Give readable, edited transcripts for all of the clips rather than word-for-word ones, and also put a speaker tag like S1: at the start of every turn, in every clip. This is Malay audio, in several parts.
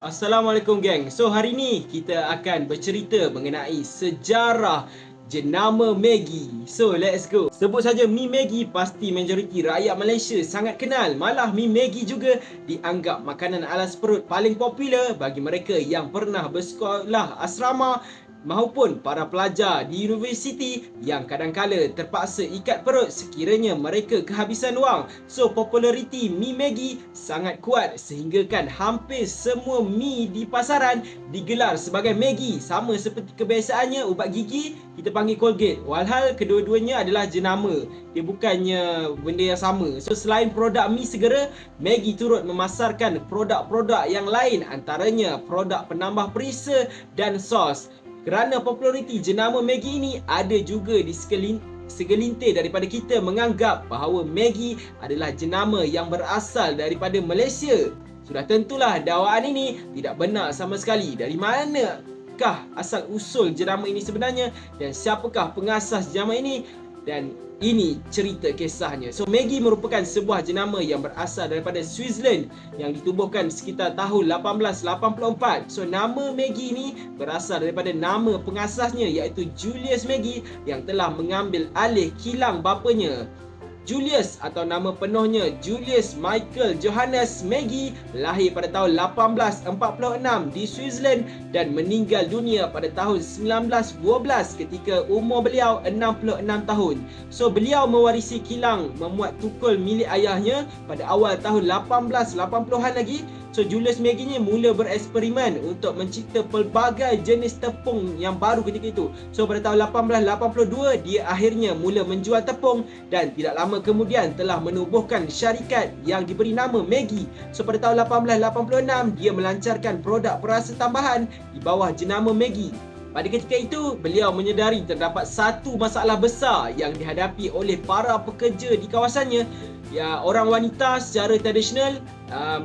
S1: Assalamualaikum geng. So hari ni kita akan bercerita mengenai sejarah jenama Maggi. So let's go. Sebut saja mi Maggi, pasti majoriti rakyat Malaysia sangat kenal. Malah mi Maggi juga dianggap makanan alas perut paling popular bagi mereka yang pernah bersekolah asrama maupun para pelajar di universiti yang kadang-kala terpaksa ikat perut sekiranya mereka kehabisan wang. So populariti mi Maggi sangat kuat sehinggakan hampir semua mi di pasaran digelar sebagai Maggi, sama seperti kebiasaannya ubat gigi kita panggil Colgate. Walhal kedua-duanya adalah jenama, dia bukannya benda yang sama. So selain produk mi segera, Maggi turut memasarkan produk-produk yang lain, antaranya produk penambah perisa dan sos. Kerana populariti jenama Maggi ini, ada juga di segelintir daripada kita menganggap bahawa Maggi adalah jenama yang berasal daripada Malaysia. Sudah tentulah dakwaan ini tidak benar sama sekali. Dari manakah asal usul jenama ini sebenarnya dan siapakah pengasas jenama ini? Dan ini cerita kisahnya. So Maggi merupakan sebuah jenama yang berasal daripada Switzerland yang ditubuhkan sekitar tahun 1884. So nama Maggi ini berasal daripada nama pengasasnya iaitu Julius Maggi yang telah mengambil alih kilang bapanya. Julius atau nama penuhnya Julius Michael Johannes Maggi lahir pada tahun 1846 di Switzerland dan meninggal dunia pada tahun 1912 ketika umur beliau 66 tahun. So beliau mewarisi kilang memuat tukul milik ayahnya pada awal tahun 1880-an lagi. So Julius Maggi ni mula bereksperimen untuk mencipta pelbagai jenis tepung yang baru ketika itu. So pada tahun 1882 dia akhirnya mula menjual tepung dan tidak lama kemudian telah menubuhkan syarikat yang diberi nama Maggi. So pada tahun 1886 dia melancarkan produk perasa tambahan di bawah jenama Maggi. Pada ketika itu, beliau menyedari terdapat satu masalah besar yang dihadapi oleh para pekerja di kawasannya. Ya, orang wanita secara tradisional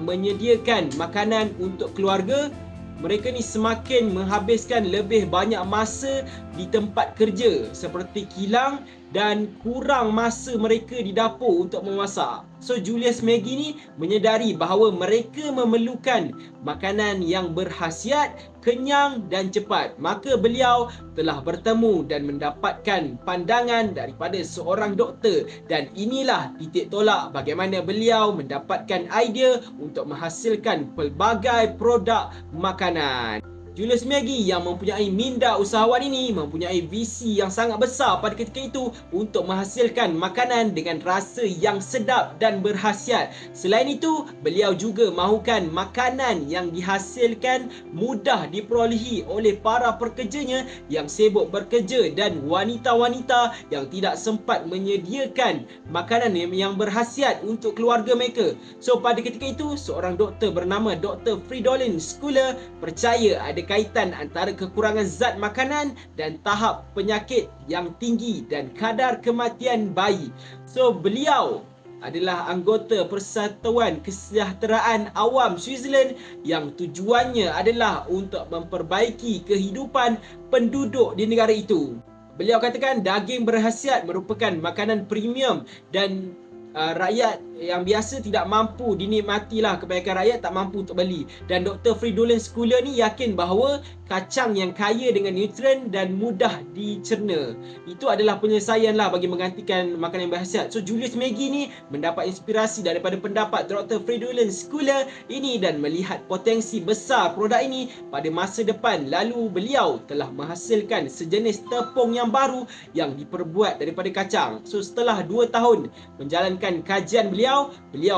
S1: menyediakan makanan untuk keluarga. Mereka ni semakin menghabiskan lebih banyak masa di tempat kerja seperti kilang dan kurang masa mereka di dapur untuk memasak. So Julius Maggi ni menyedari bahawa mereka memerlukan makanan yang berkhasiat, kenyang dan cepat. Maka beliau telah bertemu dan mendapatkan pandangan daripada seorang doktor, dan inilah titik tolak bagaimana beliau mendapatkan idea untuk menghasilkan pelbagai produk makanan. Julius Maggi yang mempunyai minda usahawan ini mempunyai visi yang sangat besar pada ketika itu untuk menghasilkan makanan dengan rasa yang sedap dan berkhasiat. Selain itu, beliau juga mahukan makanan yang dihasilkan mudah diperolehi oleh para pekerjanya yang sibuk bekerja dan wanita-wanita yang tidak sempat menyediakan makanan yang berkhasiat untuk keluarga mereka. So pada ketika itu, seorang doktor bernama Dr. Fridolin Schuler percaya ada kaitan antara kekurangan zat makanan dan tahap penyakit yang tinggi dan kadar kematian bayi. So beliau adalah anggota Persatuan Kesejahteraan Awam Switzerland yang tujuannya adalah untuk memperbaiki kehidupan penduduk di negara itu. Beliau katakan daging berkhasiat merupakan makanan premium dan rakyat yang biasa tidak mampu dinikmatilah, kebanyakan rakyat tak mampu untuk beli. Dan Dr. Fridolin Schuler ni yakin bahawa kacang yang kaya dengan nutrien dan mudah dicerna itu adalah penyelesaian lah bagi menggantikan makanan yang berkhasiat. So Julius Maggi ni mendapat inspirasi daripada pendapat Dr. Fridolin Schuler ini dan melihat potensi besar produk ini pada masa depan. Lalu beliau telah menghasilkan sejenis tepung yang baru yang diperbuat daripada kacang. So setelah 2 tahun menjalankan kajian beliau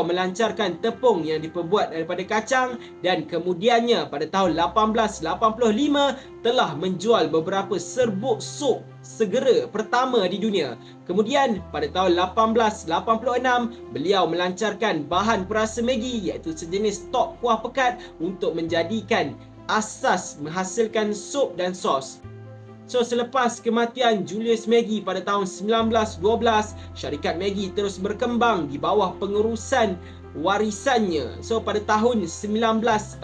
S1: melancarkan tepung yang diperbuat daripada kacang dan kemudiannya pada tahun 1885 telah menjual beberapa serbuk sup segera pertama di dunia. Kemudian pada tahun 1886 beliau melancarkan bahan perasa Maggi iaitu sejenis stok kuah pekat untuk menjadikan asas menghasilkan sup dan sos. So selepas kematian Julius Maggi pada tahun 1912, syarikat Maggi terus berkembang di bawah pengurusan warisannya. So pada tahun 1947,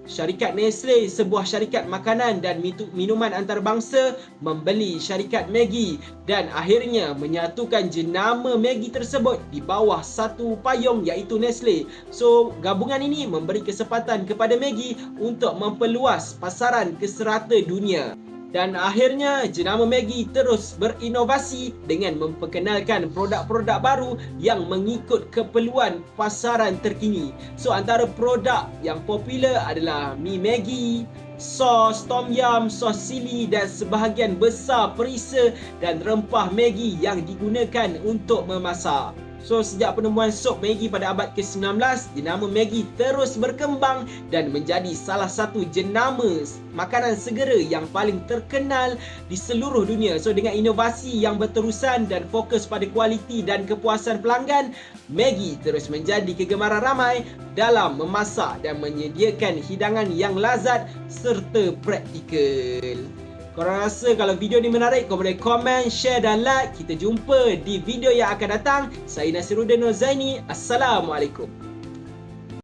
S1: syarikat Nestle, sebuah syarikat makanan dan minuman antarabangsa, membeli syarikat Maggi dan akhirnya menyatukan jenama Maggi tersebut di bawah satu payung iaitu Nestle. So gabungan ini memberi kesempatan kepada Maggi untuk memperluas pasaran ke serata dunia. Dan akhirnya jenama Maggi terus berinovasi dengan memperkenalkan produk-produk baru yang mengikut keperluan pasaran terkini. So antara produk yang popular adalah mi Maggi, sos tom yum, sos cili dan sebahagian besar perisa dan rempah Maggi yang digunakan untuk memasak. So sejak penemuan sup Maggi pada abad ke-19, jenama Maggi terus berkembang dan menjadi salah satu jenama makanan segera yang paling terkenal di seluruh dunia. So dengan inovasi yang berterusan dan fokus pada kualiti dan kepuasan pelanggan, Maggi terus menjadi kegemaran ramai dalam memasak dan menyediakan hidangan yang lazat serta praktikal. Korang rasa kalau video ni menarik, korang boleh komen, share dan like. Kita jumpa di video yang akan datang. Saya Nasiruddin Nur Zaini. Assalamualaikum.